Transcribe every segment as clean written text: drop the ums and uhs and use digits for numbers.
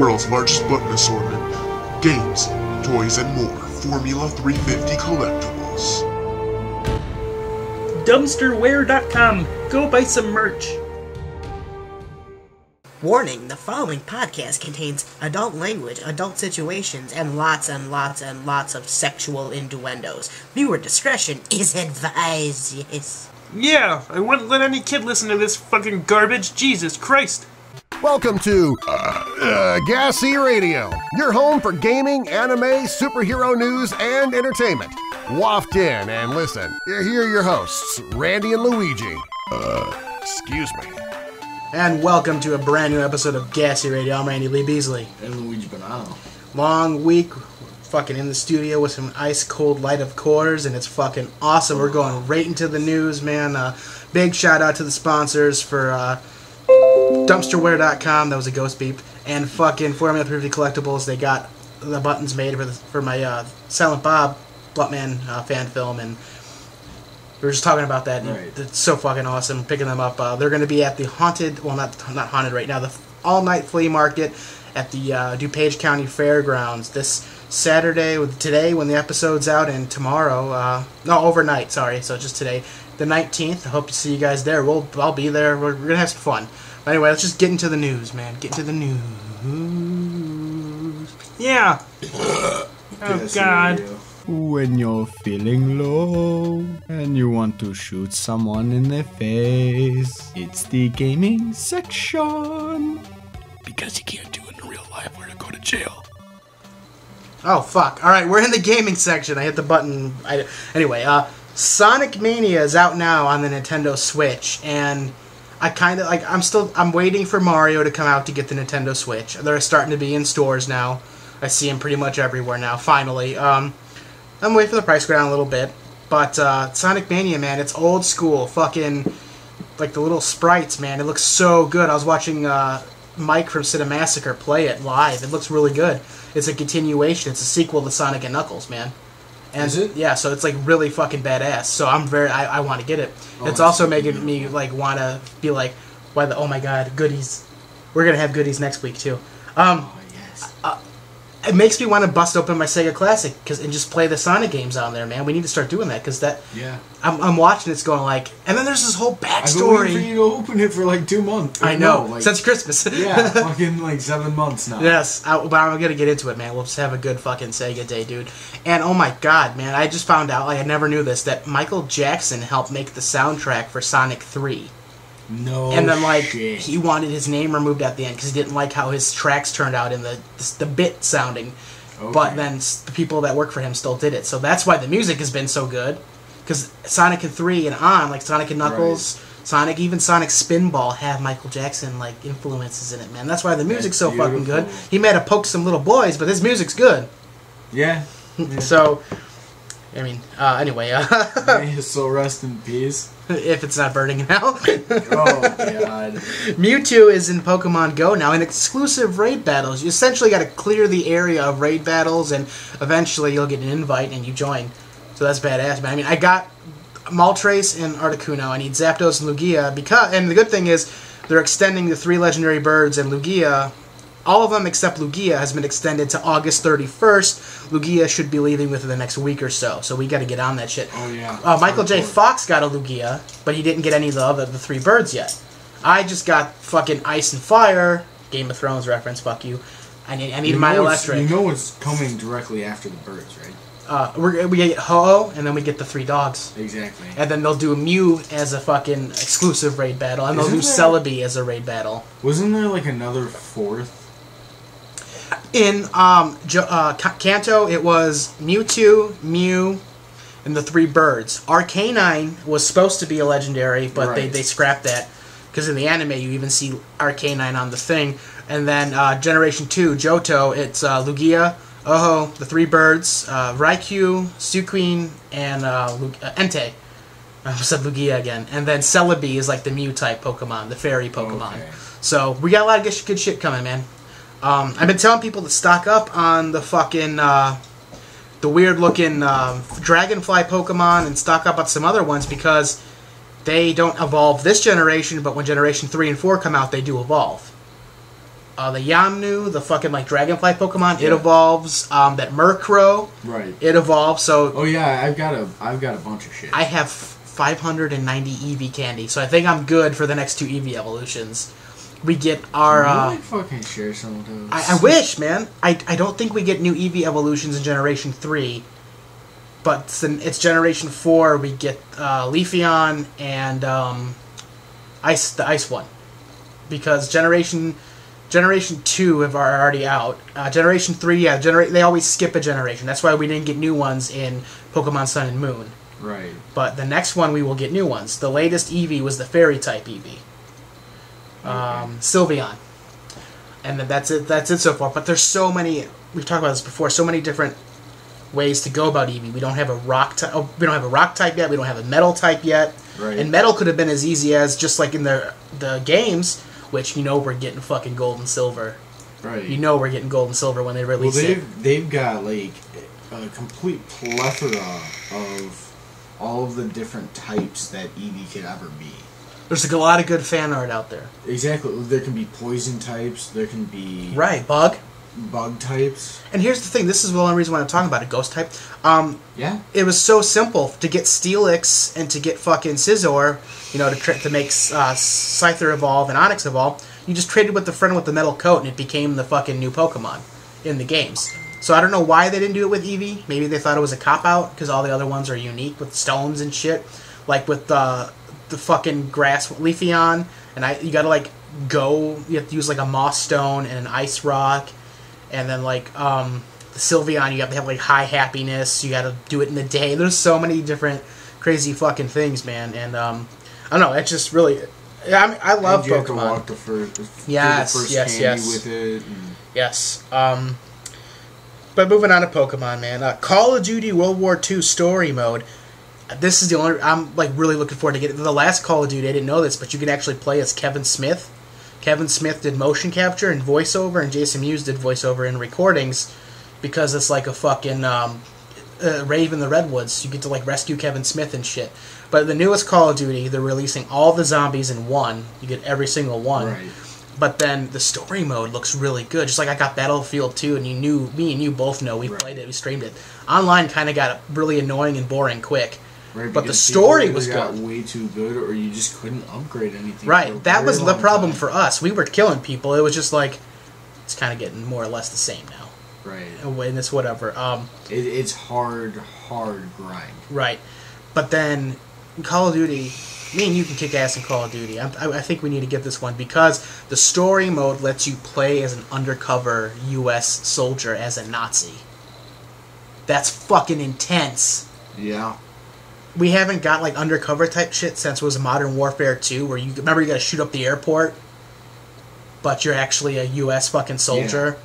world's largest button assortment, games, toys, and more. Formula 350 collectibles. Dumpsterware.com. Go buy some merch. Warning, the following podcast contains adult language, adult situations, and lots of sexual innuendos. Viewer discretion is advised, yes. Yeah, I wouldn't let any kid listen to this fucking garbage. Jesus Christ. Welcome to GASE Radio, your home for gaming, anime, superhero news, and entertainment. Waft in and listen. Here are your hosts, Randy and Luigi. Excuse me. And welcome to a brand new episode of GASE Radio. I'm Randy Lee Beasley. And Luigi Bonanno. Long week, fucking in the studio with some ice cold light of Coors, and it's fucking awesome. We're going right into the news, man. Big shout out to the sponsors for Dumpsterware.com, that was a ghost beep, and fucking Formula 350 Collectibles. They got the buttons made for my Silent Bob Buttman fan film, and we were just talking about that, and right. It's so fucking awesome picking them up. They're going to be at the haunted, well, not haunted right now, the all-night flea market at the DuPage County Fairgrounds this Saturday, today when the episode's out, and tomorrow, overnight, sorry, so just today, the 19th. I hope to see you guys there. I'll be there. We're going to have some fun. But anyway, let's just get into the news, man. Get into the news. Yeah. Oh, God. When you're feeling low and you want to shoot someone in the face, it's the gaming section. Because you can't do it in real life or to go to jail. Oh, fuck. Alright, we're in the gaming section. I hit the button. Anyway, Sonic Mania is out now on the Nintendo Switch, and I'm waiting for Mario to come out to get the Nintendo Switch. They're starting to be in stores now. I see them pretty much everywhere now, finally. I'm waiting for the price to go down a little bit, but Sonic Mania, man, it's old school. Fucking, like the little sprites, man. It looks so good. I was watching Mike from Cinemassacre play it live. It looks really good. It's a continuation. It's a sequel to Sonic and Knuckles, man. And is it? Yeah, so it's like really fucking badass. So I want to get it. It's also making me like want to be like, oh my god, goodies. We're gonna have goodies next week too. Yes. It makes me want to bust open my Sega Classic and just play the Sonic games on there, man. We need to start doing that because Yeah. I'm watching it's going like, and then there's this whole backstory. I've been waiting for you to open it for like 2 months. I know, since Christmas. Yeah, fucking like 7 months now. Yes, but I'm gonna get into it, man. We'll just have a good fucking Sega day, dude. And oh my god, man, I just found out, I never knew this, that Michael Jackson helped make the soundtrack for Sonic 3. No. And then shit. he wanted his name removed at the end because he didn't like how his tracks turned out in the bit sounding. Okay. But then the people that work for him still did it, so that's why the music has been so good. Because Sonic and 3 and on, like Sonic and Knuckles, right. Sonic Spinball have Michael Jackson like influences in it, man. That's why the music's so fucking good. He may have poked some little boys, but his music's good. Yeah. So, I mean, anyway. May his soul rest in peace. If it's not burning now. Oh, God. Mewtwo is in Pokemon Go now in exclusive raid battles. You essentially got to clear the area of raid battles, and eventually you'll get an invite and you join. So that's badass, man. I mean, I got Moltres and Articuno. I need Zapdos and Lugia, and the good thing is they're extending the 3 legendary birds, and Lugia, all of them except Lugia, has been extended to August 31st. Lugia should be leaving within the next week or so we got to get on that shit. Oh, yeah. Michael J. Fox got a Lugia, but he didn't get any of the 3 birds yet. I just got fucking Ice and Fire, Game of Thrones reference, fuck you. I need my Electric. You know it's coming directly after the birds, right? We get Ho-Oh, and then we get the 3 dogs. Exactly. And then they'll do Mew as a fucking exclusive raid battle, and they'll do Celebi as a raid battle. Wasn't there like another 4th? In Kanto, it was Mewtwo, Mew, and the 3 birds. Arcanine was supposed to be a legendary, but right. they scrapped that. Because in the anime, you even see Arcanine on the thing. And then Generation 2, Johto, it's Lugia, Ho-Oh, the 3 birds, Raikou, Suqueen, and Entei. I almost said Lugia again. And then Celebi is like the Mew-type Pokemon, the fairy Pokemon. Okay. So we got a lot of good shit coming, man. I've been telling people to stock up on the fucking, the weird-looking Dragonfly Pokemon and stock up on some other ones because they don't evolve this generation, but when Generation 3 and 4 come out, they do evolve. the Yamnu, the fucking like dragonfly Pokemon, it evolves. That Murkrow, Right. it evolves. So Oh yeah, I've got a bunch of shit. I have 590 Eevee candy, so I think I'm good for the next 2 Eevee evolutions. We get our. Can you fucking share some of those? I wish, man. I don't think we get new Eevee evolutions in Generation 3, but it's Generation 4. We get Leafeon and the Ice one, because Generation 2 are already out. Generation 3, they always skip a generation. That's why we didn't get new ones in Pokemon Sun and Moon. Right. But the next one we will get new ones. The latest Eevee was the Fairy type Eevee. Sylveon. And then that's it so far. But there's so many, we've talked about this before, so many different ways to go about Eevee. We don't have a rock type. We don't have a rock type yet. We don't have a metal type yet. Right. And metal could have been as easy as just like in the games, which we're getting fucking gold and silver. Right. We're getting gold and silver when they release it. They've got like a complete plethora of all of the different types that Eevee could ever be. There's a lot of good fan art out there. Exactly. There can be poison types. There can be bug types. And here's the thing. This is the only reason why I'm talking about a ghost type. Yeah. It was so simple to get Steelix and to get fucking Scizor, to make Scyther evolve and Onix evolve. You just traded with the friend with the metal coat, and it became the fucking new Pokemon in the games. So I don't know why they didn't do it with Eevee. Maybe they thought it was a cop-out, because all the other ones are unique with stones and shit. Like with the fucking grass Leafeon, and you gotta you have to use like a moss stone and an ice rock, and then the Sylveon, you have to have high happiness. You gotta do it in the day. There's so many different crazy fucking things, man. And I don't know. It's just really, I love and you Pokemon. Have to walk the first Yes. candy with it. And... Yes. But moving on to Pokemon, man. Call of Duty World War II Story Mode. This is the only... I'm really looking forward to getting... The last Call of Duty, I didn't know this, but you can actually play as Kevin Smith. Kevin Smith did motion capture and voiceover, and Jason Mewes did voiceover and recordings, because it's like a fucking rave in the Redwoods. You get to rescue Kevin Smith and shit. But the newest Call of Duty, they're releasing all the zombies in one. You get every single one. Right. But then the story mode looks really good. Just like I got Battlefield 2, and me and you both know, we played it, we streamed it. Online kind of got really annoying and boring quick. Right, but the story was got good. Way too good, or you just couldn't upgrade anything. Right, that was the problem for us. We were killing people. It was just it's kind of getting more or less the same now. Right. And it's whatever. It's hard grind. Right. But then Call of Duty, me and you can kick ass in Call of Duty. I think we need to get this one, because the story mode lets you play as an undercover U.S. soldier as a Nazi. That's fucking intense. Yeah. We haven't got undercover type shit since it was Modern Warfare 2, where you gotta shoot up the airport, but you're actually a U.S. fucking soldier.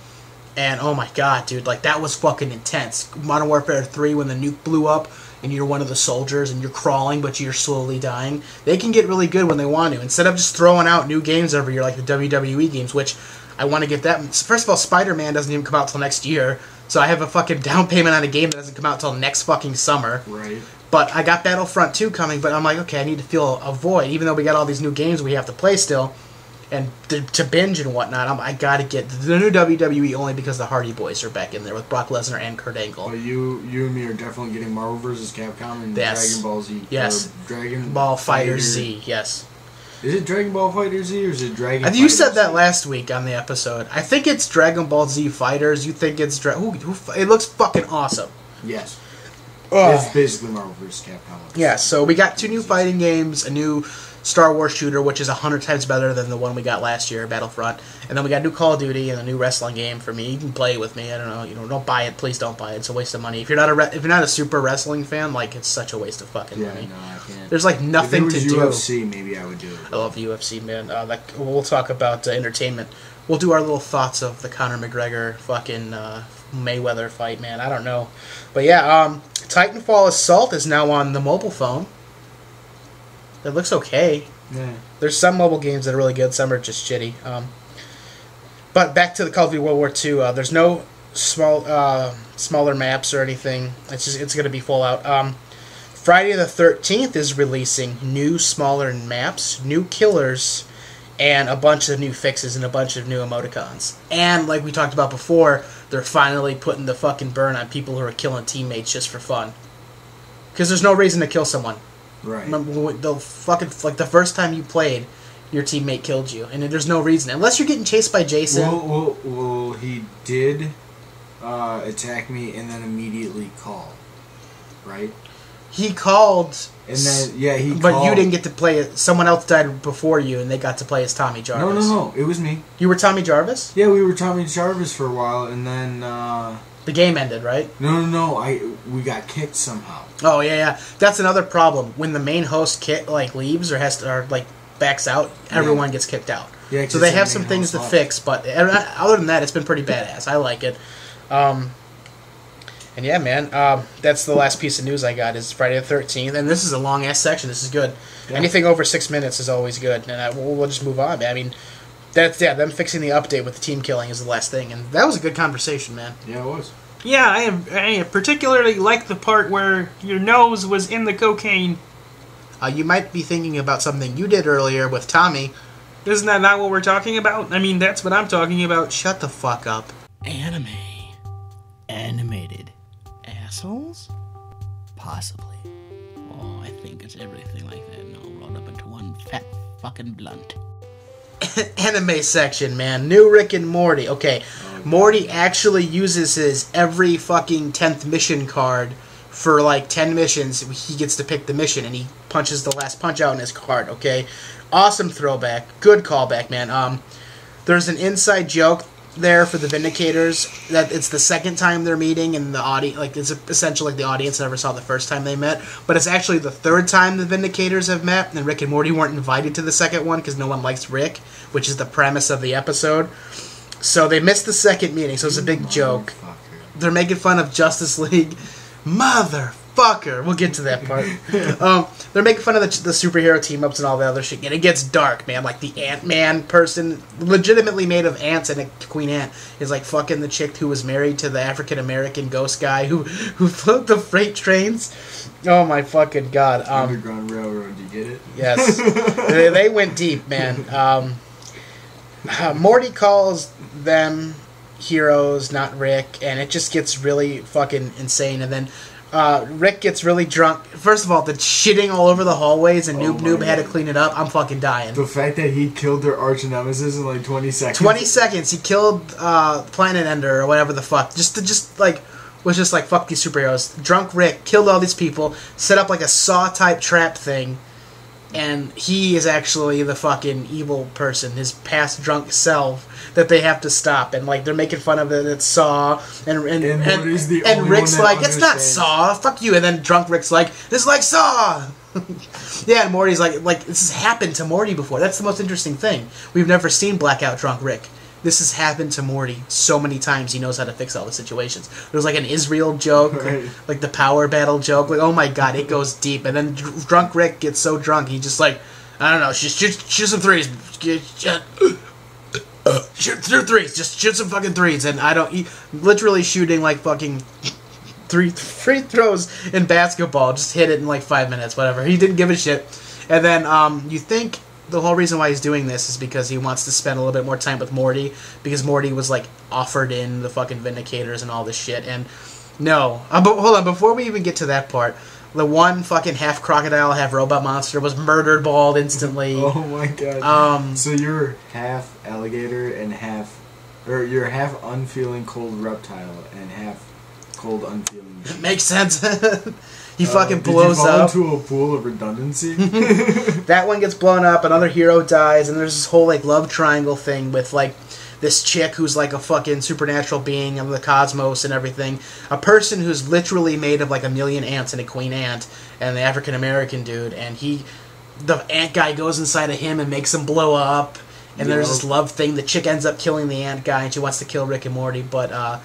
Yeah. And oh my god, dude, that was fucking intense. Modern Warfare 3, when the nuke blew up and you're one of the soldiers and you're crawling but you're slowly dying. They can get really good when they want to. Instead of just throwing out new games every year like the WWE games, which I want to get that. First of all, Spider-Man doesn't even come out till next year, so I have a fucking down payment on a game that doesn't come out till next fucking summer. Right. But I got Battlefront 2 coming, but I'm like, okay, I need to fill a void. Even though we got all these new games we have to play still, and to binge and whatnot, I gotta get the new WWE only because the Hardy Boys are back in there with Brock Lesnar and Kurt Angle. Well, you and me are definitely getting Marvel vs. Capcom and Dragon Ball Z. Yes. Dragon Ball Fighter Z, yes. Is it Dragon Ball Fighter Z or is it Dragon? You said that last week on the episode. I think it's Dragon Ball Z Fighters. You think it's it looks fucking awesome. Yes. It's basically Marvel vs. Capcom. Yeah, so we got 2 new fighting games, a new Star Wars shooter, which is 100 times better than the one we got last year, Battlefront, and then we got new Call of Duty and a new wrestling game for me. You can play it with me. I don't know, don't buy it. Please don't buy it. It's a waste of money. If you're not a super wrestling fan, it's such a waste of fucking money. No, I can't. There's nothing to do. If it was UFC, maybe I would do it. I love UFC, man. We'll talk about entertainment. We'll do our little thoughts of the Conor McGregor fucking Mayweather fight, man. I don't know, but yeah, Titanfall Assault is now on the mobile phone. It looks okay. Yeah. There's some mobile games that are really good. Some are just shitty. But back to the Call of Duty World War II. There's no smaller maps or anything. It's gonna be full out. Friday the 13th is releasing new smaller maps, new killers, and a bunch of new fixes and a bunch of new emoticons. And like we talked about before, they're finally putting the fucking burn on people who are killing teammates just for fun. Because there's no reason to kill someone. Right. Remember the fucking like the first time you played, your teammate killed you, and there's no reason unless you're getting chased by Jason. Well, he did attack me and then immediately call, right? He called, and then he. But called. you didn't get to play it. Someone else died before you, and they got to play as Tommy Jarvis. No, it was me. You were Tommy Jarvis? Yeah, we were Tommy Jarvis for a while, and then the game ended, right? No. We got kicked somehow. Oh yeah. That's another problem. When the main host leaves or backs out, everyone gets kicked out. Yeah, so they have some things to fix, but other than that, it's been pretty badass. I like it. And yeah, man, that's the last piece of news I got is Friday the 13th, and this is a long-ass section. This is good. Yeah. Anything over 6 minutes is always good, and we'll just move on, man. I mean, them fixing the update with the team killing is the last thing, and that was a good conversation, man. Yeah, it was. Yeah, I particularly like the part where your nose was in the cocaine. You might be thinking about something you did earlier with Tommy. Isn't that not what we're talking about? I mean, that's what I'm talking about. Shut the fuck up. Anime. Animated assholes? Possibly. Oh, I think it's everything like that and all rolled up into one fat fucking blunt. Anime section, man. New Rick and Morty. Okay, Morty actually uses his every fucking 10th mission card for 10 missions. He gets to pick the mission, and he punches the last punch out in his card, okay? Awesome throwback. Good callback, man. There's an inside joke there for the Vindicators that it's the second time they're meeting, and the audience, it's essentially the audience never saw the first time they met, but it's actually the third time the Vindicators have met, and Rick and Morty weren't invited to the second one because no one likes Rick, which is the premise of the episode. So they missed the second meeting, so it's a big joke. They're making fun of Justice League. Motherfucker. We'll get to that part. They're making fun of the superhero team-ups and all the other shit. And it gets dark, man. Like, the Ant-Man person, legitimately made of ants and a Queen Ant, is, fucking the chick who was married to the African-American ghost guy who flew the freight trains. Oh, my fucking God. Underground Railroad, you get it? Yes. They went deep, man. Morty calls them heroes, not Rick, and it just gets really fucking insane. And then Rick gets really drunk. First of all, the shitting all over the hallways, and Noob had to clean it up. I'm fucking dying. The fact that he killed their arch nemesis in 20 seconds. 20 seconds. He killed Planet Ender or whatever the fuck. Was just fuck these superheroes. Drunk Rick killed all these people, set up a Saw type trap thing. And he is actually the fucking evil person, his past drunk self that they have to stop. And they're making fun of it. It's Saw, and Rick's like, it's not Saw. Fuck you. And then drunk Rick's like, this is like Saw. Yeah, and Morty's like this has happened to Morty before. That's the most interesting thing. We've never seen blackout drunk Rick. This has happened to Morty so many times. He knows how to fix all the situations. There's an Israel joke, right. The power battle joke. Oh my God, it goes deep. And then drunk Rick gets so drunk, he just I don't know, shoot some threes. Shoot threes. Just shoot some fucking threes. And literally shooting fucking three free throws in basketball. Just hit it in 5 minutes, whatever. He didn't give a shit. And then you think the whole reason why he's doing this is because he wants to spend a little bit more time with Morty, because Morty was offered in the fucking Vindicators and all this shit. And no, but hold on, before we even get to that part, the one fucking half crocodile, half robot monster was murdered bald instantly. Oh my God. So you're half alligator and you're half unfeeling cold reptile and half cold unfeeling machine. Makes sense. He fucking blows up. Did you fall into a pool of redundancy? That one gets blown up, another hero dies, and there's this whole love triangle thing with this chick who's a fucking supernatural being of the cosmos and everything. A person who's literally made of a million ants and a queen ant, and the African American dude, and the ant guy goes inside of him and makes him blow up. And there's this love thing. The chick ends up killing the ant guy, and she wants to kill Rick and Morty, but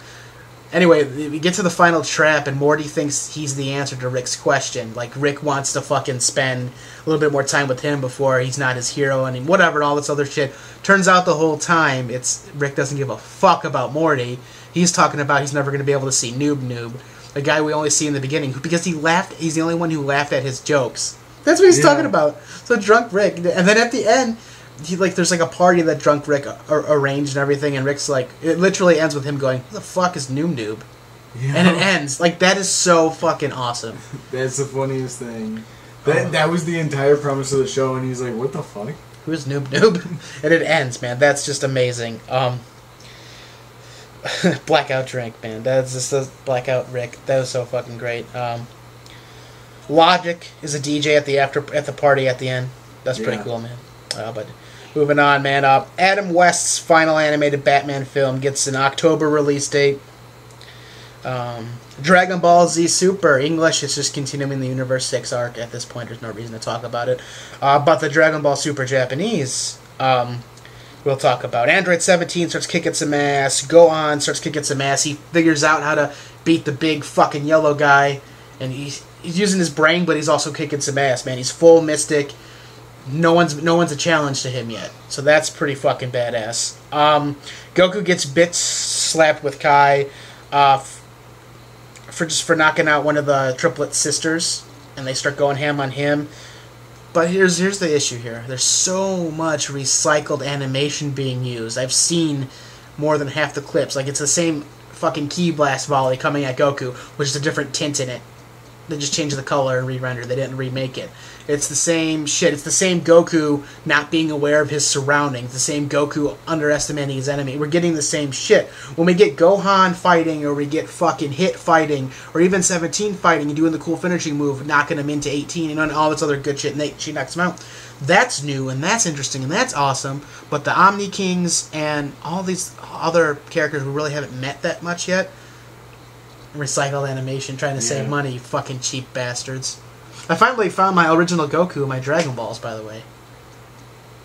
anyway, we get to the final trap, and Morty thinks he's the answer to Rick's question. Rick wants to fucking spend a little bit more time with him before he's not his hero, and whatever, all this other shit. Turns out the whole time, Rick doesn't give a fuck about Morty. He's talking about he's never going to be able to see Noob, a guy we only see in the beginning, because he's the only one who laughed at his jokes. That's what he's talking about. So drunk Rick, and then at the end, there's like a party that drunk Rick arranged and everything, and Rick's like, it literally ends with him going, "Who the fuck is Noob Noob?" Yeah. And it ends like that is so fucking awesome. That's the funniest thing. That was the entire premise of the show, and he's like, "What the fuck? Who's Noob Noob?" And it ends, man. That's just amazing. Blackout drink, man. That's just a blackout Rick. That was so fucking great. Logic is a DJ at the party at the end. That's pretty cool, man. But moving on, man. Adam West's final animated Batman film gets an October release date. Dragon Ball Z Super English is just continuing the Universe 6 arc at this point. There's no reason to talk about it. But the Dragon Ball Super Japanese, we'll talk about. Android 17 starts kicking some ass. Gohan starts kicking some ass. He figures out how to beat the big fucking yellow guy, and he's using his brain, but he's also kicking some ass, man. He's full mystic. No one's a challenge to him yet, so that's pretty fucking badass. Goku gets bits slapped with Kai for knocking out one of the triplet sisters, and they start going ham on him. But here's the issue here. There's so much recycled animation being used. I've seen more than half the clips. Like, it's the same fucking Ki Blast volley coming at Goku, which is a different tint in it. They just changed the color and re-rendered. They didn't remake it. It's the same shit. It's the same Goku not being aware of his surroundings. The same Goku underestimating his enemy. We're getting the same shit. When we get Gohan fighting, or we get fucking Hit fighting, or even 17 fighting and doing the cool finishing move, knocking him into 18 and all this other good shit, and she knocks him out. That's new, and that's interesting, and that's awesome. But the Omni Kings and all these other characters we really haven't met that much yet. Recycled animation, trying to save money, you fucking cheap bastards. I finally found my original Goku, my Dragon Balls, by the way.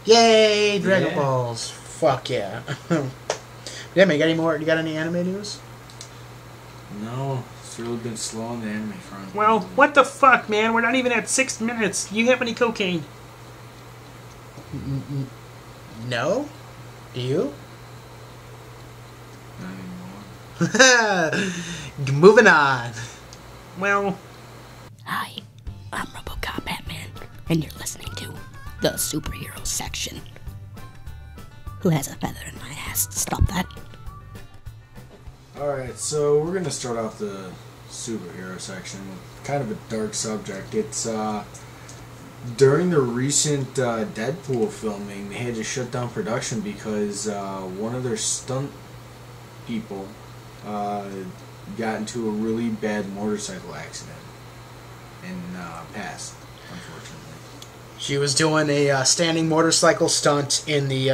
Yay, Dragon Balls! Fuck yeah. Yeah, man, you got any anime news? No, it's really been slow on the anime front. Well, what the fuck, man? We're not even at 6 minutes. You have any cocaine? No? Do you? Not anymore. Moving on. Well... Hi, I'm RoboCop Batman, and you're listening to the superhero section. Who has a feather in my ass? Stop that. Alright, so we're gonna start off the superhero section with kind of a dark subject. It's, during the recent Deadpool filming, they had to shut down production because one of their stunt people got into a really bad motorcycle accident and passed, unfortunately. She was doing a standing motorcycle stunt in the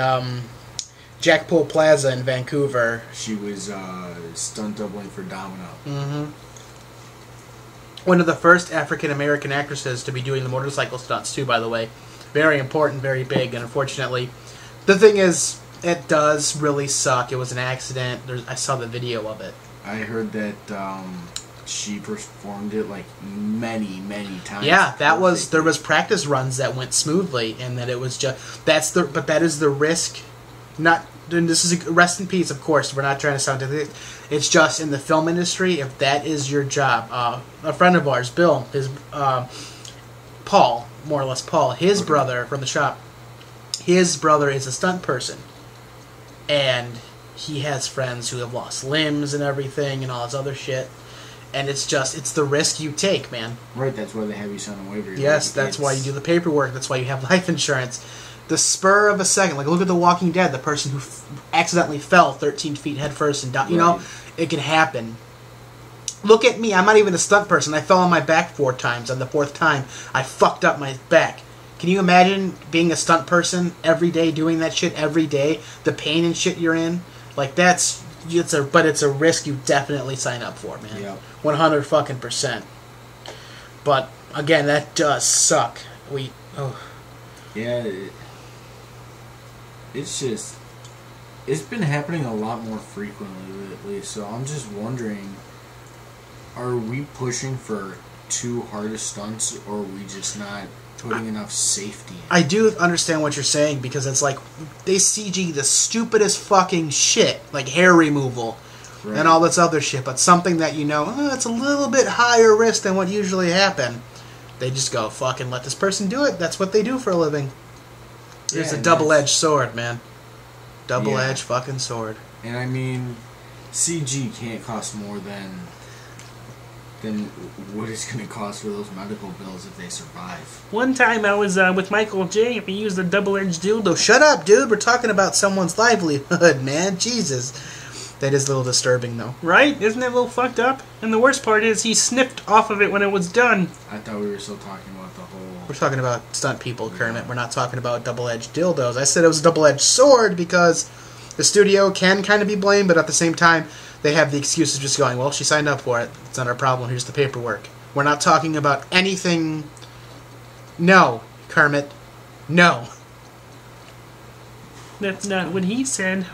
Jackpool Plaza in Vancouver. She was stunt doubling for Domino. Mm-hmm. One of the first African-American actresses to be doing the motorcycle stunts, too, by the way. Very important, very big, and unfortunately... The thing is, it does really suck. It was an accident. I saw the video of it. I heard that she performed it like many times. Yeah, there was practice runs that went smoothly, and that it was just but that is the risk. Not, and this is rest in peace, of course. We're not trying to sound it's just in the film industry. If that is your job, a friend of ours, Bill, Paul, more or less Paul, his brother from the shop. His brother is a stunt person, and he has friends who have lost limbs and everything and all this other shit. And it's the risk you take, man. Right, that's why they have you sign a waiver. Yes, that's why you do the paperwork. That's why you have life insurance. The spur of a second, like look at The Walking Dead, the person who accidentally fell 13 feet head first and died. You know, it can happen. Look at me, I'm not even a stunt person. I fell on my back 4 times. On the 4th time, I fucked up my back. Can you imagine being a stunt person every day, doing that shit every day? The pain and shit you're in? Like, it's a risk you definitely sign up for, man. Yep. 100%. But, again, that does suck. Yeah, it's been happening a lot more frequently lately, so I'm just wondering, are we pushing for too hard of stunts, or are we just not putting enough safety in? I do understand what you're saying, because it's like, they CG the stupidest fucking shit, like hair removal, and all this other shit, but something that it's a little bit higher risk than what usually happen. They just go, fucking let this person do it. That's what they do for a living. It's Yeah, a double-edged sword, man. Double-edged Yeah. fucking sword. And I mean, CG can't cost more than what it's going to cost for those medical bills if they survive. One time I was with Michael J. and he used a double-edged dildo. Shut up, dude. We're talking about someone's livelihood, man. Jesus. That is a little disturbing, though. Right? Isn't that a little fucked up? And the worst part is he snipped off of it when it was done. I thought we were still talking about the whole... We're talking about stunt people, Kermit. We're not talking about double-edged dildos. I said it was a double-edged sword because the studio can kind of be blamed, but at the same time, they have the excuse of just going, well, she signed up for it. It's not our problem. Here's the paperwork. We're not talking about anything... No, Kermit. No. That's not what he said.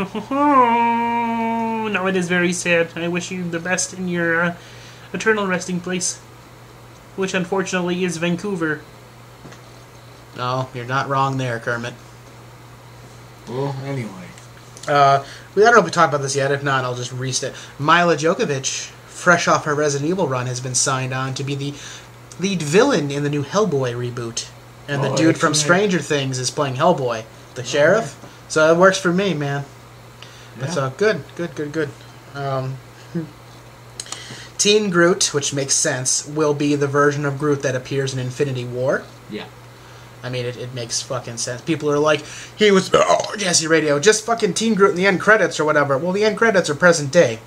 No, it is very sad. I wish you the best in your eternal resting place, which unfortunately is Vancouver. No, you're not wrong there, Kermit. Well, anyway. I don't know if we talked about this yet. If not, I'll just restate. Mila Djokovic, fresh off her Resident Evil run, has been signed on to be the lead villain in the new Hellboy reboot. And the dude from Stranger Things is playing Hellboy, the sheriff. So it works for me, man. Yeah. So good. Teen Groot, which makes sense, will be the version of Groot that appears in Infinity War. Yeah. I mean, it makes fucking sense. People are like, he was GASE Radio, just fucking Teen Groot in the end credits or whatever. Well, the end credits are present day.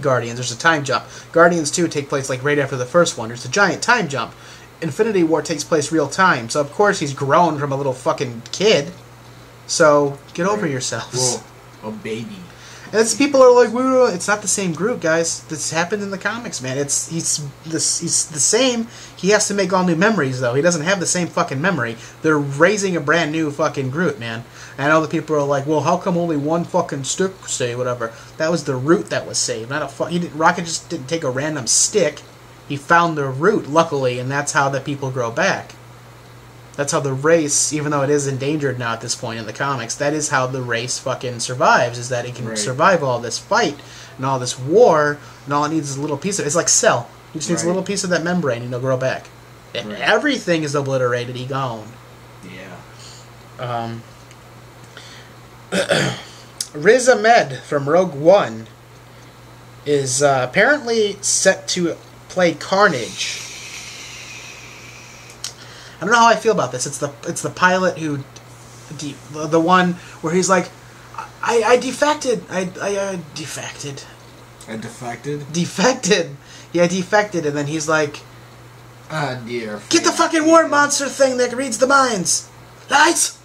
Guardians, there's a time jump. Guardians 2 take place like right after the first one. There's a giant time jump. Infinity War takes place real time. So of course he's grown from a little fucking kid. So get over yourselves. Well, a baby. And it's, people are like, well, it's not the same Groot, guys. This happened in the comics, man. He's the same. He has to make all new memories, though. He doesn't have the same fucking memory. They're raising a brand new fucking Groot, man. And I know the people are like, well, how come only one fucking stick saved, whatever? That was the root that was saved, not a Rocket just didn't take a random stick. He found the root, luckily, and that's how the people grow back. That's how the race, even though it is endangered now at this point in the comics, that is how the race fucking survives, is that it can survive all this fight and all this war, and all it needs is a little piece of it. It's like Cell. He just needs a little piece of that membrane and he'll grow back. If everything is obliterated, he gone. Yeah. Riz Ahmed from Rogue One is apparently set to play Carnage. I don't know how I feel about this. It's the pilot who, the one where he's like, I defected. I defected. I defected? Defected. Yeah, defected, and then he's like, ah, dear. Get the fucking war monster thing that reads the minds. Lights.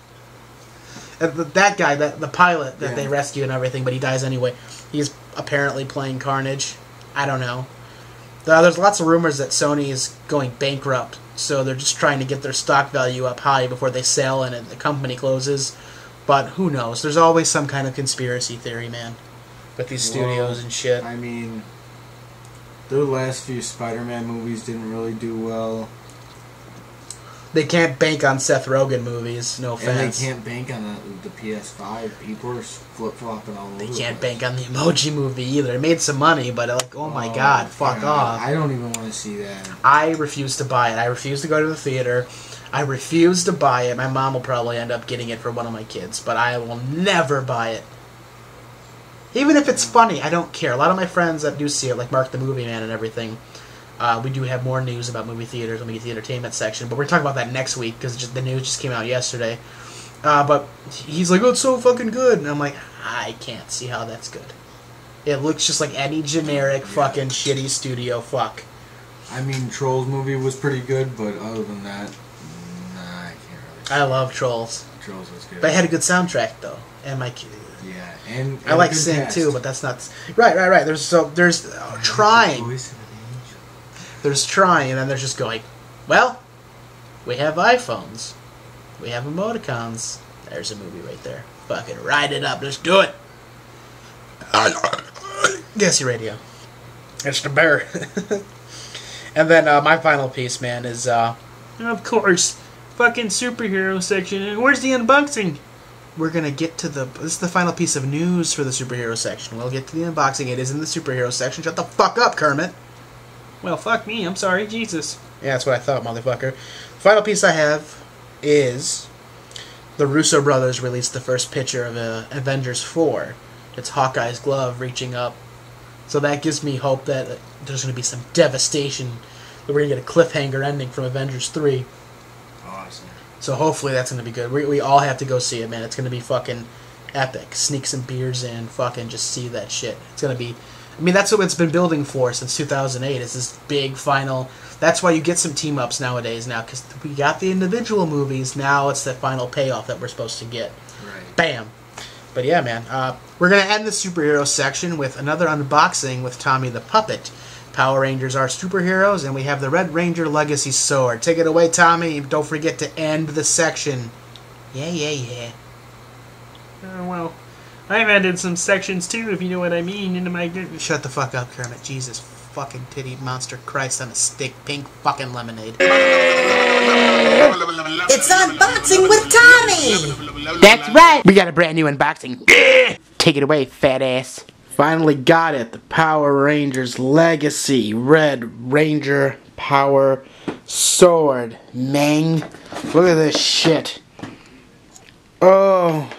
And that guy, the pilot that they rescue and everything, but he dies anyway. He's apparently playing Carnage. I don't know. There's lots of rumors that Sony is going bankrupt, so they're just trying to get their stock value up high before they sell and the company closes. But who knows? There's always some kind of conspiracy theory, man, with these studios and shit. I mean, their last few Spider-Man movies didn't really do well. They can't bank on Seth Rogen movies, no offense. And they can't bank on the PS5. People are flip-flopping all over. They can't bank on the Emoji movie either. It made some money, but like, oh my god, fuck off. I don't even want to see that. I refuse to buy it. I refuse to go to the theater. I refuse to buy it. My mom will probably end up getting it for one of my kids, but I will never buy it. Even if it's funny, I don't care. A lot of my friends that do see it, like Mark the Movie Man and everything, we do have more news about movie theaters when we get to the entertainment section, but we're talking about that next week because the news just came out yesterday. But he's like, oh, it's so fucking good. And I'm like, I can't see how that's good. It looks just like any generic fucking shitty studio fuck. I mean, Trolls movie was pretty good, but other than that, nah, I can't really. I love Trolls. Trolls was good. But it had a good soundtrack, though. And my yeah, and I like Sing, too, but that's not... Right. There's trying. There's trying, and then there's just going, well, we have iPhones. We have emoticons. There's a movie right there. Fucking write it up. Let's do it. GASE Radio. It's the bear. And then my final piece, man, is... Of course. Fucking superhero section. And where's the unboxing? We're going to get to the... This is the final piece of news for the superhero section. We'll get to the unboxing. It is in the superhero section. Shut the fuck up, Kermit. Well, fuck me. I'm sorry. Jesus. Yeah, that's what I thought, motherfucker. The final piece I have is the Russo brothers released the first picture of Avengers 4. It's Hawkeye's glove reaching up. So that gives me hope that there's going to be some devastation. That we're going to get a cliffhanger ending from Avengers 3. Awesome. So hopefully that's going to be good. We all have to go see it, man. It's going to be fucking epic. Sneak some beers in, fucking just see that shit. It's going to be... I mean, that's what it's been building for since 2008, is this big final... That's why you get some team-ups nowadays now, because we got the individual movies, now it's the final payoff that we're supposed to get. Right. Bam! But yeah, man, we're going to end the superhero section with another unboxing with Tommy the Puppet. Power Rangers are superheroes, and we have the Red Ranger Legacy Sword. Take it away, Tommy. Don't forget to end the section. Yeah. Well, I've added some sections too, if you know what I mean, into my... Shut the fuck up, Kermit. Jesus fucking titty monster Christ on a stick. Pink fucking lemonade. It's unboxing with Tommy! That's right! We got a brand new unboxing. Take it away, fat ass. Finally got it. The Power Rangers Legacy Red Ranger Power Sword. Mang. Look at this shit. Oh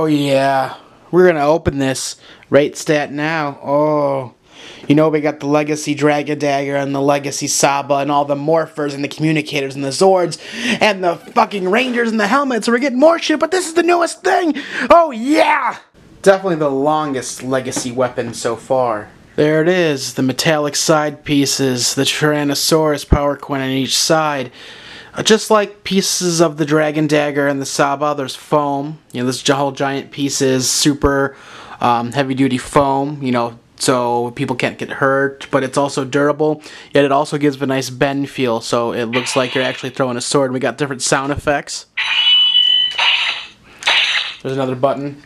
yeah. We're gonna open this. Rate stat now. Oh. You know, we got the Legacy Dragon Dagger and the Legacy Saba and all the Morphers and the Communicators and the Zords and the fucking Rangers and the helmets. We're getting more shit, but this is the newest thing. Oh yeah! Definitely the longest Legacy weapon so far. There it is, the metallic side pieces, the Tyrannosaurus power coin on each side. Just like pieces of the Dragon Dagger and the Saba, there's foam. You know, this whole giant piece is super heavy-duty foam, you know, so people can't get hurt, but it's also durable, yet it also gives a nice bend feel, so it looks like you're actually throwing a sword. We got different sound effects. There's another button.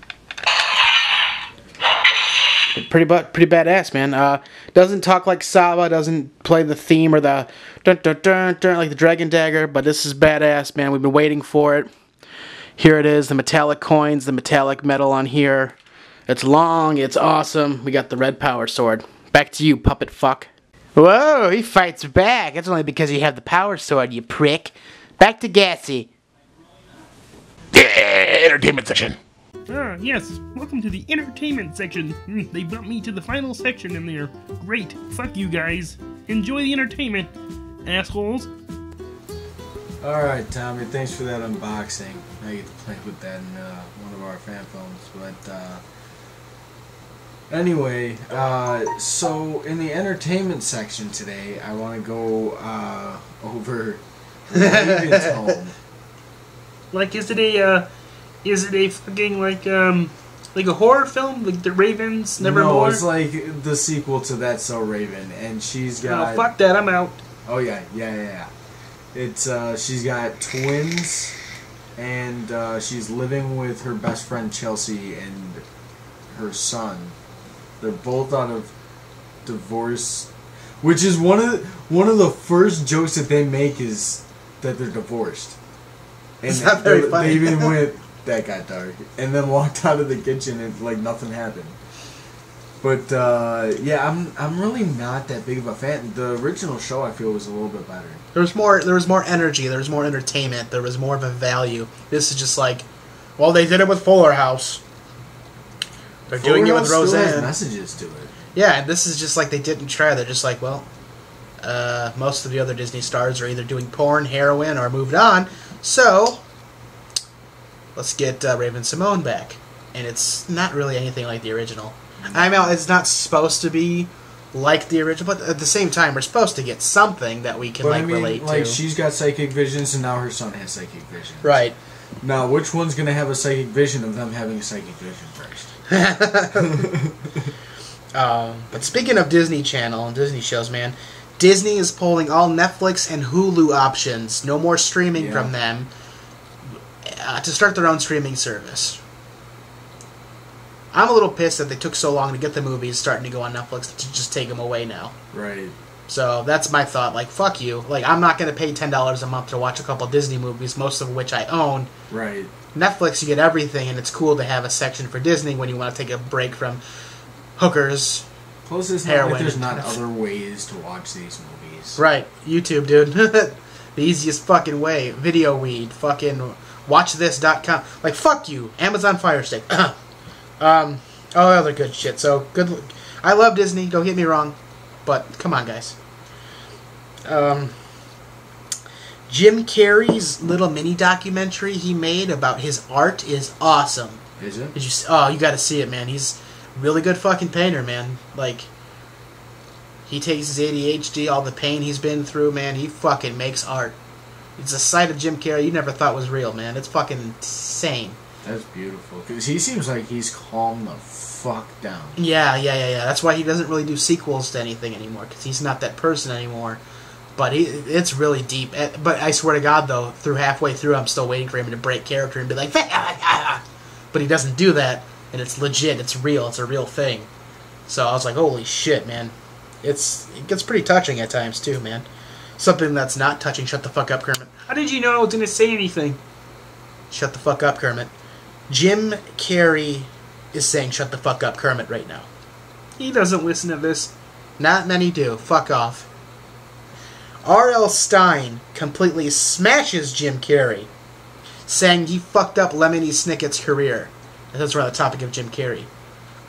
Pretty badass, man. Doesn't talk like Saba, doesn't play the theme or the dun dun dun dun like the Dragon Dagger, but this is badass, man. We've been waiting for it. Here it is, the metallic coins, the metallic metal on here. It's long, it's awesome. We got the red power sword. Back to you, puppet fuck. Whoa, he fights back. That's only because you have the power sword, you prick. Back to G.A.S.E. Entertainment section. Ah, yes. Welcome to the entertainment section. They bumped me to the final section in there. Great. Fuck you guys. Enjoy the entertainment, assholes. Alright, Tommy, thanks for that unboxing. I get to play with that in one of our fan films. But, anyway, so in the entertainment section today, I want to go over Raven's home. Like, is it a fucking, like a horror film? Like The Ravens Nevermore? No, it's like the sequel to That's So Raven, and she's got... Oh, fuck that, I'm out. Oh, yeah. It's, she's got twins, and she's living with her best friend Chelsea and her son. They're both out of divorce, which is one of the first jokes that they make is that they're divorced. And it's not very funny. They even went, that got dark, and then walked out of the kitchen and like nothing happened. But yeah, I'm really not that big of a fan. The original show I feel was a little bit better. There was more energy, there was more entertainment, there was more of a value. This is just like, well, they did it with Fuller House. They're doing it with Roseanne. Still has messages to it. Yeah, and this is just like they didn't try. They're just like, well, most of the other Disney stars are either doing porn, heroin, or moved on. So let's get Raven-Symoné back. And it's not really anything like the original. I know it's not supposed to be like the original, but at the same time, we're supposed to get something that we can relate to. Like she's got psychic visions, and now her son has psychic visions. Right. Now, which one's going to have a psychic vision of them having a psychic vision first? But speaking of Disney Channel and Disney shows, man, Disney is pulling all Netflix and Hulu options. No more streaming from them to start their own streaming service. I'm a little pissed that they took so long to get the movies starting to go on Netflix to just take them away now. Right. So that's my thought. Like, fuck you. Like, I'm not going to pay $10 a month to watch a couple Disney movies, most of which I own. Right. Netflix, you get everything, and it's cool to have a section for Disney when you want to take a break from hookers. Plus, it's not like there's not other ways to watch these movies. Right. YouTube, dude. The easiest fucking way. Video weed. Fucking watchthis.com. Like, fuck you. Amazon Fire Stick. All other good shit. So, good. I love Disney. Don't get me wrong. But, come on, guys. Jim Carrey's little mini documentary he made about his art is awesome. Is it? Did you? Oh, you got to see it, man. He's a really good fucking painter, man. Like, he takes his ADHD, all the pain he's been through, man. He fucking makes art. It's a side of Jim Carrey you never thought was real, man. It's fucking insane. That's beautiful. Because he seems like he's calmed the fuck down. Yeah. That's why he doesn't really do sequels to anything anymore, because he's not that person anymore. But it's really deep. But I swear to God, though, halfway through, I'm still waiting for him to break character and be like, but he doesn't do that, and it's legit. It's real. It's a real thing. So I was like, holy shit, man. It gets pretty touching at times, too, man. Something that's not touching, shut the fuck up, Kermit. How did you know I was going to say anything? Shut the fuck up, Kermit. Jim Carrey is saying shut the fuck up, Kermit, right now. He doesn't listen to this. Not many do. Fuck off. R.L. Stine completely smashes Jim Carrey, saying he fucked up Lemony Snicket's career. That's around the topic of Jim Carrey.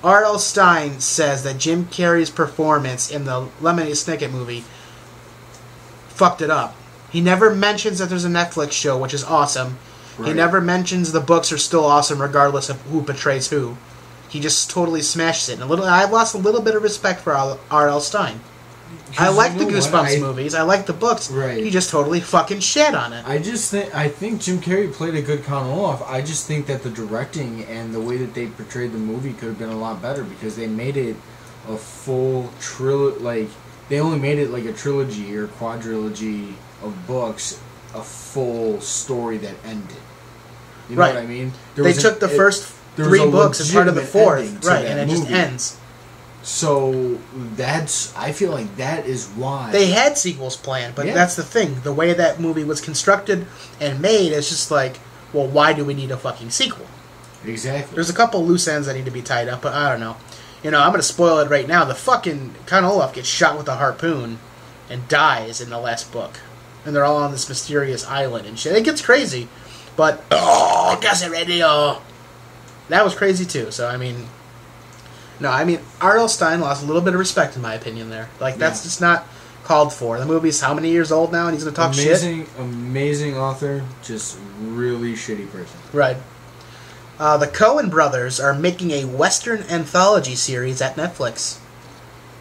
R.L. Stine says that Jim Carrey's performance in the Lemony Snicket movie fucked it up. He never mentions that there's a Netflix show, which is awesome. Right. He never mentions the books are still awesome regardless of who portrays who. He just totally smashes it. I've lost a little bit of respect for R.L. Stine. I like the Goosebumps movies. I like the books. Right. He just totally fucking shit on it. I think Jim Carrey played a good Count Olaf. I just think that the directing and the way that they portrayed the movie could have been a lot better, because they made it a full trilogy. They only made it like a trilogy or quadrilogy of books, a full story that ended. You know what I mean? They took the first 3 books as part of the 4th, right? And it just ends. So I feel like that is why they had sequels planned, but that's the thing. The way that movie was constructed and made, it's just like, well, why do we need a fucking sequel? Exactly. There's a couple loose ends that need to be tied up, but I don't know. You know, I'm going to spoil it right now. The fucking Count Olaf gets shot with a harpoon and dies in the last book, and they're all on this mysterious island and shit. It gets crazy, but GASE Radio. That was crazy too. So I mean. No, I mean, R.L. Stine lost a little bit of respect, in my opinion, there. Like, that's just not called for. The movie's how many years old now, and he's going to talk shit? Amazing author, just really shitty person. Right. The Coen brothers are making a Western anthology series at Netflix.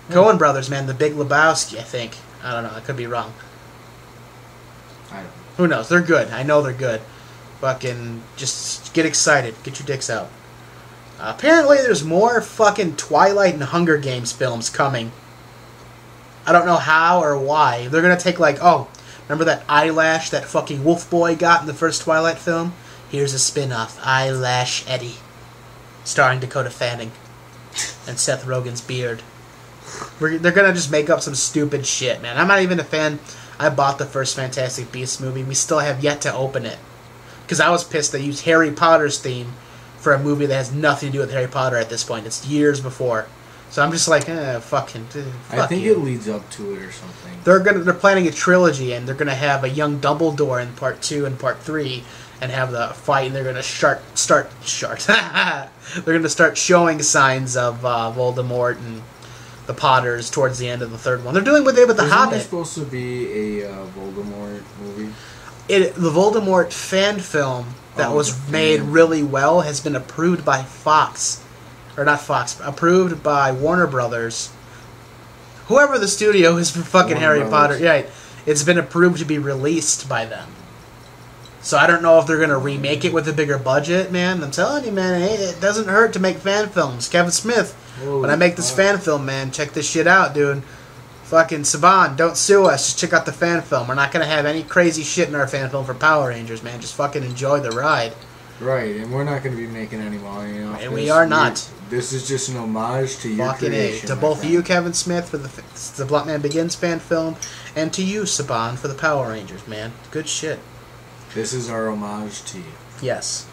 Coen brothers, man, The Big Lebowski, I think. I don't know, I could be wrong. I don't know. Who knows? They're good. I know they're good. Fucking, just get excited. Get your dicks out. Apparently there's more fucking Twilight and Hunger Games films coming. I don't know how or why. They're going to take remember that eyelash that fucking Wolf Boy got in the first Twilight film? Here's a spin-off, Eyelash Eddie, starring Dakota Fanning and Seth Rogen's beard. They're going to just make up some stupid shit, man. I'm not even a fan. I bought the first Fantastic Beasts movie. We still have yet to open it. Because I was pissed they used Harry Potter's theme for a movie that has nothing to do with Harry Potter at this point. It's years before. So I'm just like, fuck I think you. it leads up to it or something. They're planning a trilogy, and they're gonna have a young Dumbledore in part 2 and part 3, and have the fight, and they're gonna they're gonna start showing signs of Voldemort and the Potters towards the end of the third one. They're doing what they did with the Hobbit. Isn't there supposed to be a Voldemort movie? The Voldemort fan film that was made really well has been approved by Fox. Or not Fox, approved by Warner Brothers. Whoever the studio is for fucking Harry Potter. Yeah, it's been approved to be released by them. So I don't know if they're going to remake it with a bigger budget, man. I'm telling you, man, it doesn't hurt to make fan films. Kevin Smith, when I make this fan film, man, check this shit out, dude. Fucking Saban, don't sue us. Just check out the fan film. We're not going to have any crazy shit in our fan film for Power Rangers, man. Just fucking enjoy the ride. Right, and we're not going to be making any money off this. And we are not. This is just an homage to your fucking creation. To both you, Kevin Smith, for the Blunt Man Begins fan film, and to you, Saban, for the Power Rangers, man. Good shit. This is our homage to you. Yes.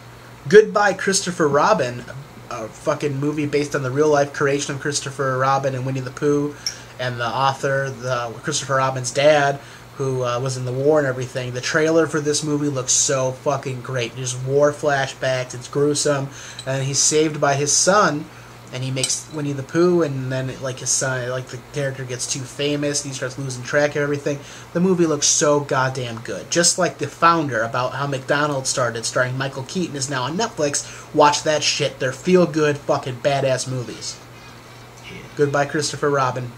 Goodbye, Christopher Robin, a fucking movie based on the real-life creation of Christopher Robin and Winnie the Pooh, and the author, Christopher Robin's dad, who was in the war and everything. The trailer for this movie looks so fucking great. There's war flashbacks. It's gruesome, and he's saved by his son. And he makes Winnie the Pooh, and then his son, the character gets too famous, and he starts losing track of everything. The movie looks so goddamn good. Just like The Founder, about how McDonald's started, starring Michael Keaton, is now on Netflix. Watch that shit. They're feel-good, fucking badass movies. Goodbye, Christopher Robin.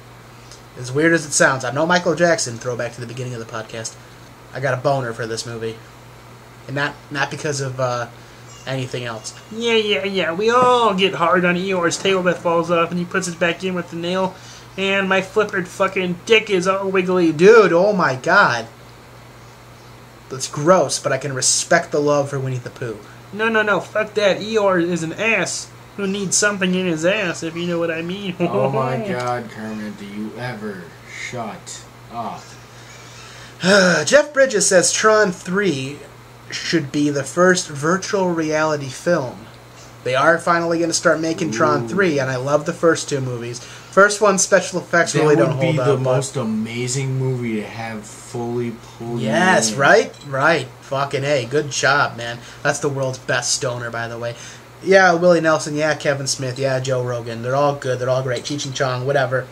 As weird as it sounds, I'm no Michael Jackson, throwback to the beginning of the podcast. I got a boner for this movie. And not because of, anything else. Yeah. We all get hard on Eeyore's tail that falls off and he puts it back in with the nail. And my flippered fucking dick is all wiggly. Dude, oh my god. That's gross, but I can respect the love for Winnie the Pooh. No. Fuck that. Eeyore is an ass who needs something in his ass, if you know what I mean. Oh my god, Kermit, do you ever shut up? Jeff Bridges says Tron 3 should be the first virtual reality film. They are finally going to start making Tron 3, and I love the first two movies. First one, special effects really don't hold up. That would be the most amazing movie to have fully pulled. Yes, right? Fucking A. Good job, man. That's the world's best stoner, by the way. Yeah, Willie Nelson, yeah, Kevin Smith, yeah, Joe Rogan. They're all good, they're all great. Cheech and Chong, whatever.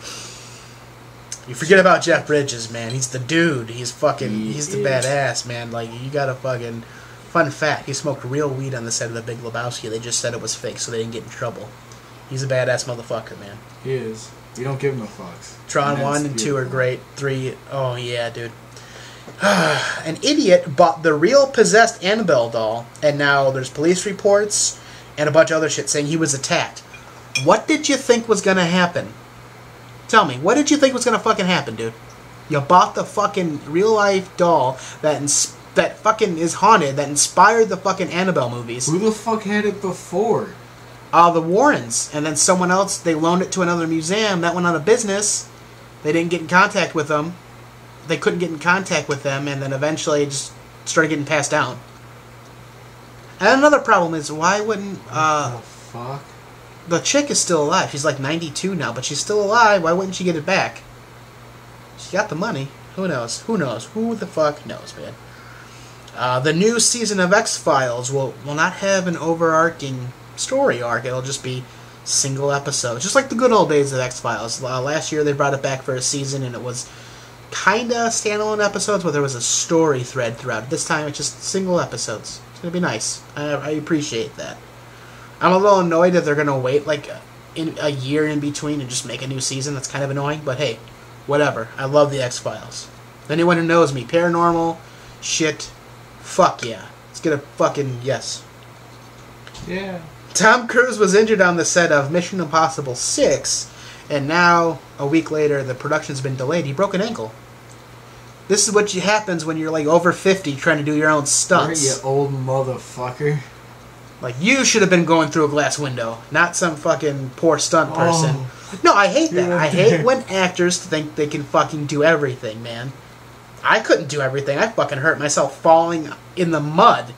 You forget about Jeff Bridges, man. He's the dude. He's the badass, man. You gotta fucking... Fun fact, he smoked real weed on the set of The Big Lebowski. They just said it was fake, so they didn't get in trouble. He's a badass motherfucker, man. He is. We don't give him a fucks. Tron 1 and 2 are great. 3, oh yeah, dude. An idiot bought the real possessed Annabelle doll, and now there's police reports and a bunch of other shit saying he was attacked. What did you think was gonna happen? Tell me, what did you think was gonna fucking happen, dude? You bought the fucking real-life doll that fucking is haunted, that inspired the fucking Annabelle movies. Who the fuck had it before? The Warrens. And then someone else, they loaned it to another museum. That went out of business. They didn't get in contact with them. They couldn't get in contact with them, and then eventually it just started getting passed down. And another problem is, why wouldn't... What the fuck? The chick is still alive. She's 92 now, but she's still alive. Why wouldn't she get it back? She got the money. Who knows? Who the fuck knows, man? The new season of X-Files will not have an overarching story arc. It'll just be single episodes. Just like the good old days of X-Files. Last year they brought it back for a season, and it was kinda standalone episodes, but there was a story thread throughout. This time it's just single episodes. It's gonna be nice. I appreciate that. I'm a little annoyed that they're gonna wait in a year in between and just make a new season. That's kind of annoying, but hey, whatever. I love the X-Files. Anyone who knows me, paranormal shit, fuck yeah. Let's get a fucking yes. Yeah. Tom Cruise was injured on the set of Mission Impossible 6, and now, a week later, the production's been delayed. He broke an ankle. This is what happens when you're over 50 trying to do your own stunts. You old motherfucker. You should have been going through a glass window, not some fucking poor stunt person. Oh. No, I hate that. I hate when actors think they can fucking do everything, man. I couldn't do everything. I fucking hurt myself falling in the mud.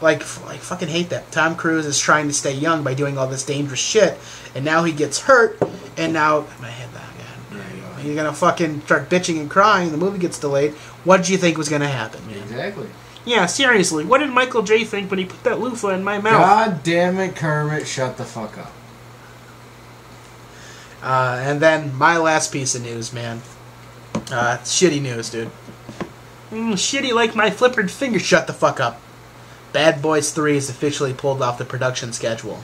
I fucking hate that. Tom Cruise is trying to stay young by doing all this dangerous shit, and now he gets hurt, and now... My head down again. You're gonna fucking start bitching and crying, the movie gets delayed. What did you think was gonna happen, man? Exactly. Yeah, seriously, what did Michael J. think when he put that loofah in my mouth? God damn it, Kermit, shut the fuck up. And then, my last piece of news, man. Shitty news, dude. Shitty like my flippered finger. Shut the fuck up. Bad Boys 3 is officially pulled off the production schedule.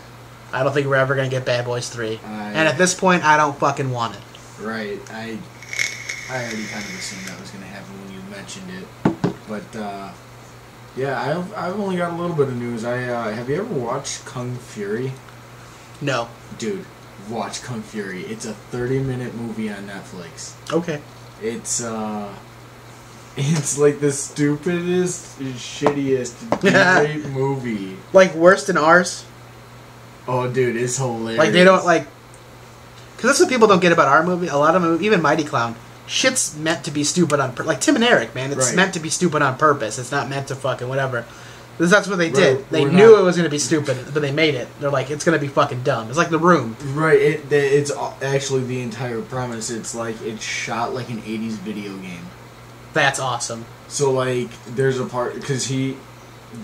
I don't think we're ever going to get Bad Boys 3. And at this point, I don't fucking want it. Right. I already kind of assumed that was going to happen when you mentioned it. But, yeah, I've only got a little bit of news. Have you ever watched Kung Fury? No. Dude, watch Kung Fury. It's a 30-minute movie on Netflix. Okay. It's like the stupidest, shittiest, great movie. Worse than ours? Oh, dude, it's hilarious. They don't, because that's what people don't get about our movie. A lot of movies, even Mighty Clown, shit's meant to be stupid on purpose. Like Tim and Eric, man. It's meant to be stupid on purpose. It's not meant to fucking whatever. That's what they did. They knew it was going to be stupid, but they made it. They're like, it's going to be fucking dumb. It's like The Room. Right. It's actually the entire premise. It's shot like an 80s video game. That's awesome. So, like, there's a part, because the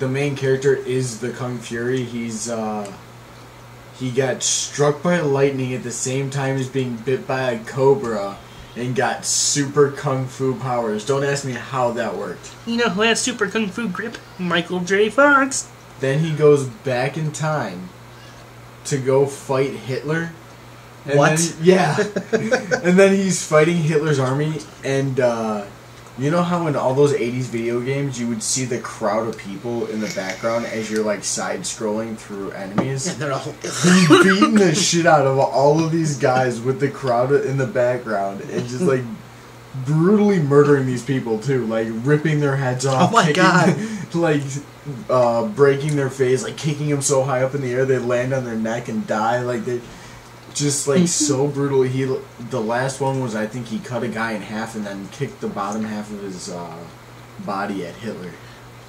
main character is the Kung Fury. He got struck by lightning at the same time as being bit by a cobra and got super kung fu powers. Don't ask me how that worked. You know who has super kung fu grip? Michael J. Fox. Then he goes back in time to go fight Hitler. And What? And then he's fighting Hitler's army, and you know how in all those 80s video games you would see the crowd of people in the background as you're like side-scrolling through enemies? Yeah, they're all... He's beating the shit out of all of these guys with the crowd in the background and just like brutally murdering these people too, like ripping their heads off. Oh my God. Like breaking their face, like kicking them so high up in the air they land on their neck and die. Like they just like so brutal. The last one was, I think he cut a guy in half and then kicked the bottom half of his body at Hitler.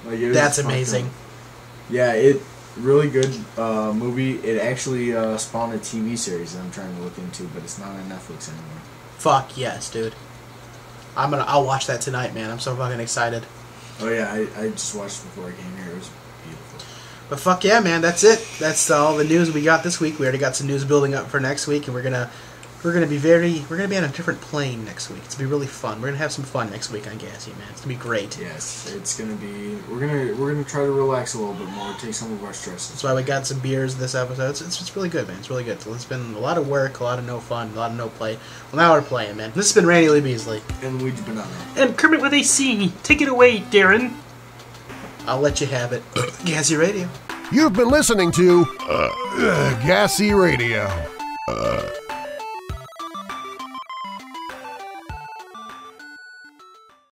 Like it was That's amazing. up. Yeah, it really good movie. It actually spawned a TV series that I'm trying to look into, but it's not on Netflix anymore. Fuck yes, dude. I'll watch that tonight, man. I'm so fucking excited. Oh yeah, I just watched it before I came here. It was beautiful. But fuck yeah, man, that's it. That's all the news we got this week. We already got some news building up for next week, and we're gonna be on a different plane next week. It's gonna be really fun. We're gonna have some fun next week on GASE, man. It's gonna be great. Yes, it's gonna be. We're gonna try to relax a little bit more, take some of our stress. That's why we got some beers this episode. It's really good, man. It's really good. So it's been a lot of work, a lot of no fun, a lot of no play. Well, now we're playing, man. This has been Randy Lee Beasley. And Luigi Banana. And Kermit with a C. Take it away, Darren. I'll let you have it. GASE Radio. You've been listening to GASE Radio.